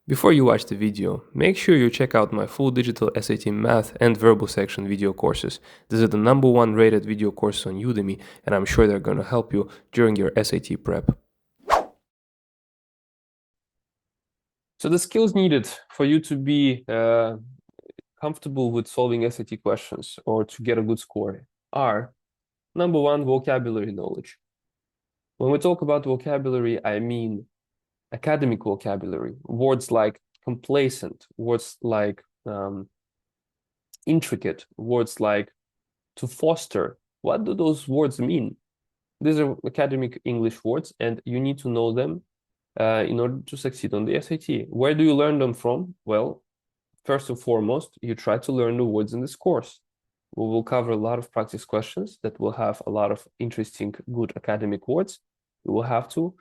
Before you watch the video, make sure you check out my full digital SAT math and verbal section video courses. These are the #1 rated video courses on Udemy, and I'm sure they're going to help you during your SAT prep. So the skills needed for you to be comfortable with solving SAT questions or to get a good score are #1, vocabulary knowledge. When we talk about vocabulary, I mean academic vocabulary, words like complacent, words like intricate, words like to foster. What do those words mean? These are academic English words, and you need to know them in order to succeed on the SAT. Where do you learn them from? Well, first and foremost, you try to learn the words in this course. We will cover a lot of practice questions that will have a lot of interesting, good academic words. You will have to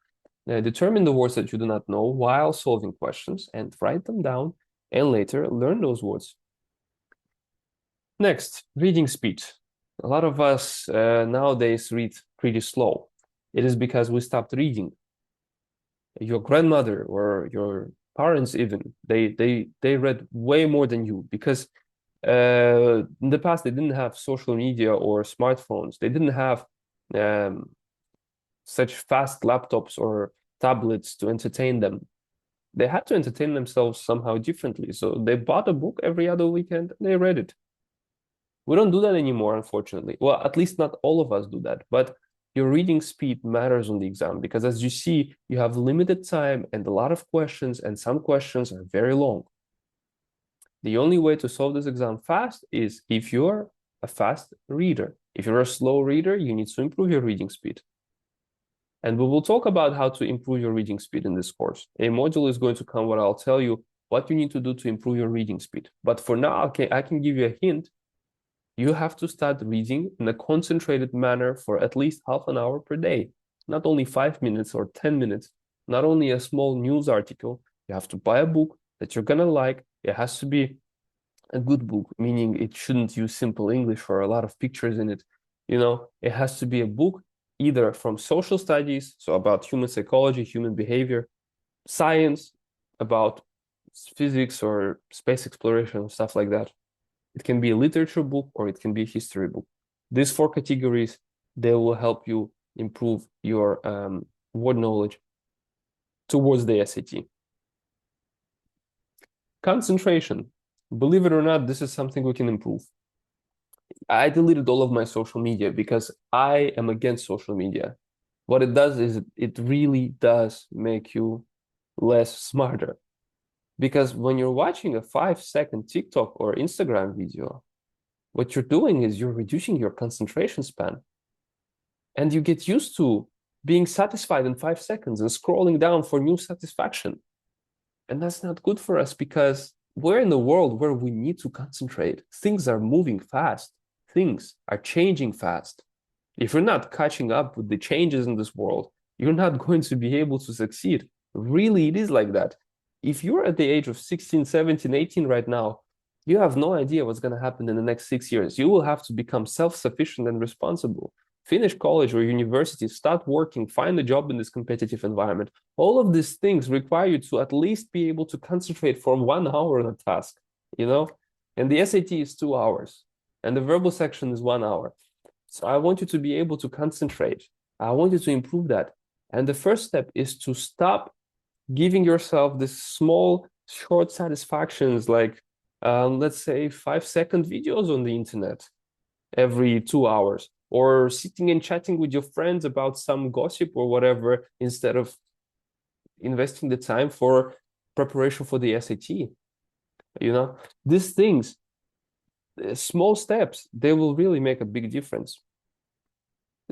determine the words that you do not know while solving questions and write them down and later learn those words. Next, reading speed. A lot of us nowadays read pretty slow. It is because we stopped reading. Your grandmother or your parents even, they read way more than you because in the past they didn't have social media or smartphones. They didn't have such fast laptops or tablets to entertain them. They had to entertain themselves somehow differently. So they bought a book every other weekend and they read it. We don't do that anymore, unfortunately. Well, at least not all of us do that. But your reading speed matters on the exam because, as you see, you have limited time and a lot of questions, and some questions are very long. The only way to solve this exam fast is if you're a fast reader. If you're a slow reader, you need to improve your reading speed. And we will talk about how to improve your reading speed in this course. A module is going to come where I'll tell you what you need to do to improve your reading speed. But for now, I can give you a hint. You have to start reading in a concentrated manner for at least half an hour per day, not only 5 minutes or 10 minutes, not only a small news article. You have to buy a book that you're going to like. It has to be a good book, meaning it shouldn't use simple English or a lot of pictures in it. It has to be a book either from social studies, so about human psychology, human behavior, science, about physics or space exploration, stuff like that. It can be a literature book or it can be a history book. These 4 categories, they will help you improve your word knowledge towards the SAT. Concentration. Believe it or not, this is something we can improve. I deleted all of my social media because I am against social media. What it does is it really does make you less smarter. Because when you're watching a 5-second TikTok or Instagram video, what you're doing is you're reducing your concentration span. And you get used to being satisfied in 5 seconds and scrolling down for new satisfaction. And that's not good for us because we're in a world where we need to concentrate. Things are moving fast. Things are changing fast. If you're not catching up with the changes in this world, you're not going to be able to succeed. Really, it is like that. If you're at the age of 16, 17, 18 right now, you have no idea what's going to happen in the next 6 years. You will have to become self-sufficient and responsible. Finish college or university, start working, find a job in this competitive environment. All of these things require you to at least be able to concentrate for 1 hour on a task, And the SAT is 2 hours, and the verbal section is 1 hour. So I want you to be able to concentrate. I want you to improve that. And the first step is to stop giving yourself this small, short satisfactions, like let's say 5-second videos on the internet every 2 hours, or sitting and chatting with your friends about some gossip or whatever, instead of investing the time for preparation for the SAT. These things, small steps, they will really make a big difference.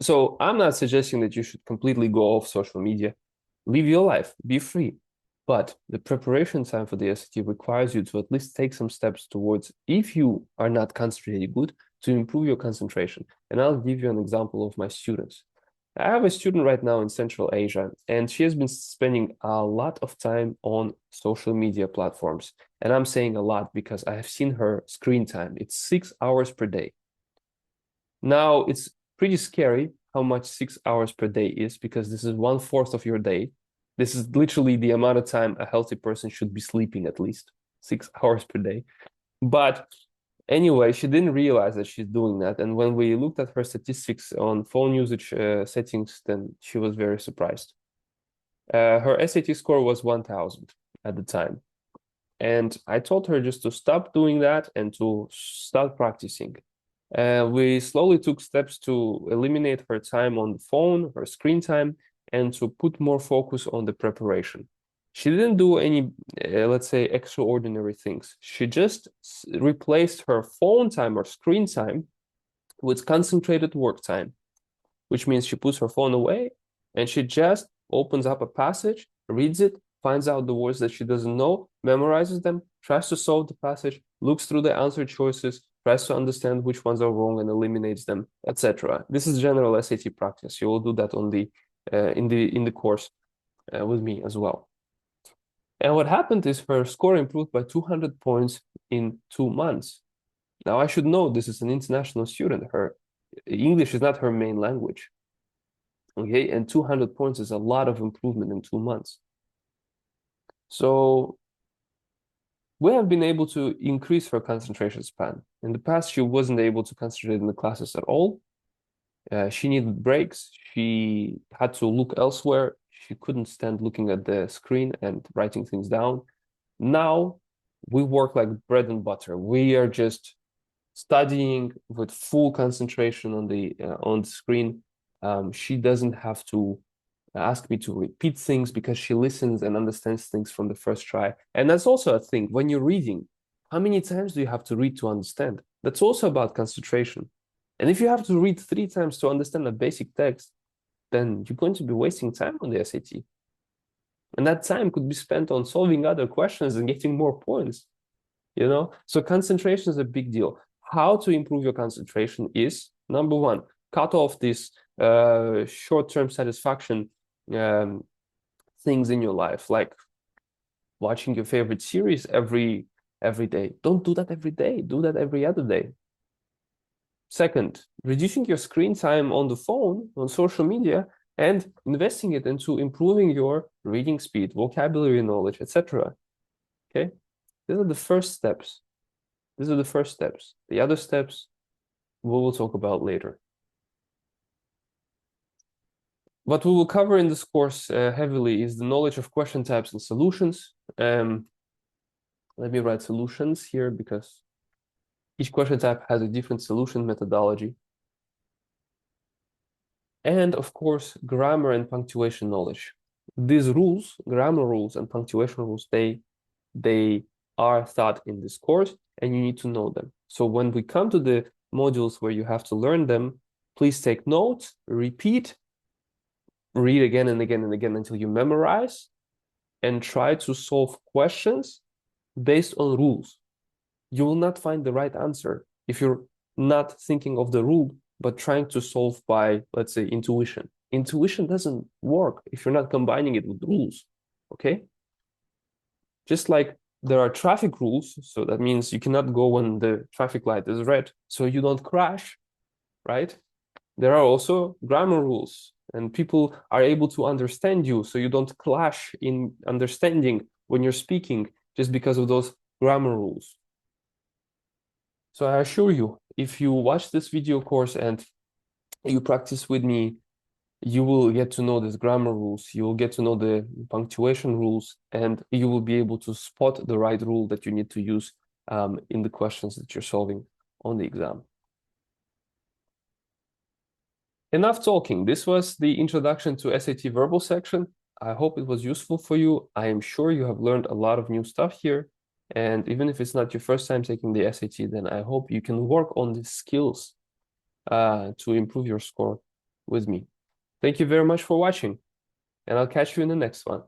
So I'm not suggesting that you should completely go off social media. Live your life, be free. But the preparation time for the SAT requires you to at least take some steps towards, if you are not concentrating good, to improve your concentration. And I'll give you an example of my students. I have a student right now in Central Asia, and she has been spending a lot of time on social media platforms. And I'm saying a lot because I have seen her screen time. It's 6 hours per day. Now, it's pretty scary how much 6 hours per day is, because this is 1/4 of your day. This is literally the amount of time a healthy person should be sleeping, at least 6 hours per day. But anyway, she didn't realize that she's doing that. And when we looked at her statistics on phone usage settings, then she was very surprised. Her SAT score was 1000 at the time. And I told her just to stop doing that and to start practicing. We slowly took steps to eliminate her time on the phone, her screen time, and to put more focus on the preparation. She didn't do any, let's say, extraordinary things. She just replaced her phone time or screen time with concentrated work time, which means she puts her phone away and she just opens up a passage, reads it, finds out the words that she doesn't know, memorizes them, tries to solve the passage, looks through the answer choices, tries to understand which ones are wrong and eliminates them, etc. This is general SAT practice. You will do that on the in the course with me as well. And what happened is her score improved by 200 points in 2 months. Now I should know this is an international student. Her English is not her main language. Okay, and 200 points is a lot of improvement in 2 months. So we have been able to increase her concentration span. In the past, she wasn't able to concentrate in the classes at all. She needed breaks. She had to look elsewhere. She couldn't stand looking at the screen and writing things down. Now we work like bread and butter. We are just studying with full concentration on the screen. She doesn't have to ask me to repeat things because she listens and understands things from the first try. And that's also a thing. When you're reading, how many times do you have to read to understand? That's also about concentration. And if you have to read 3 times to understand a basic text, then you're going to be wasting time on the SAT. And that time could be spent on solving other questions and getting more points, you know? So concentration is a big deal. How to improve your concentration is, number one, cut off this short-term satisfaction things in your life, like watching your favorite series every day. Don't do that every day. Do that every other day. Second, reducing your screen time on the phone, on social media, and investing it into improving your reading speed, vocabulary knowledge, etc. Okay, these are the first steps. These are the first steps. The other steps we will talk about later. What we will cover in this course heavily is the knowledge of question types and solutions. Let me write solutions here because each question type has a different solution methodology. And of course, grammar and punctuation knowledge. These rules, grammar rules and punctuation rules, they are taught in this course and you need to know them. So when we come to the modules where you have to learn them, please take notes, repeat, read again and again and again until you memorize, and try to solve questions based on rules. You will not find the right answer if you're not thinking of the rule, but trying to solve by, let's say, intuition. Intuition doesn't work if you're not combining it with rules, okay? Just like there are traffic rules, so that means you cannot go when the traffic light is red, so you don't crash, right? There are also grammar rules, and people are able to understand you, so you don't clash in understanding when you're speaking just because of those grammar rules. So I assure you, if you watch this video course and you practice with me, you will get to know these grammar rules, you will get to know the punctuation rules, and you will be able to spot the right rule that you need to use in the questions that you're solving on the exam. Enough talking. This was the introduction to SAT verbal section. I hope it was useful for you. I am sure you have learned a lot of new stuff here. And even if it's not your first time taking the SAT, then I hope you can work on these skills to improve your score with me. Thank you very much for watching, and I'll catch you in the next one.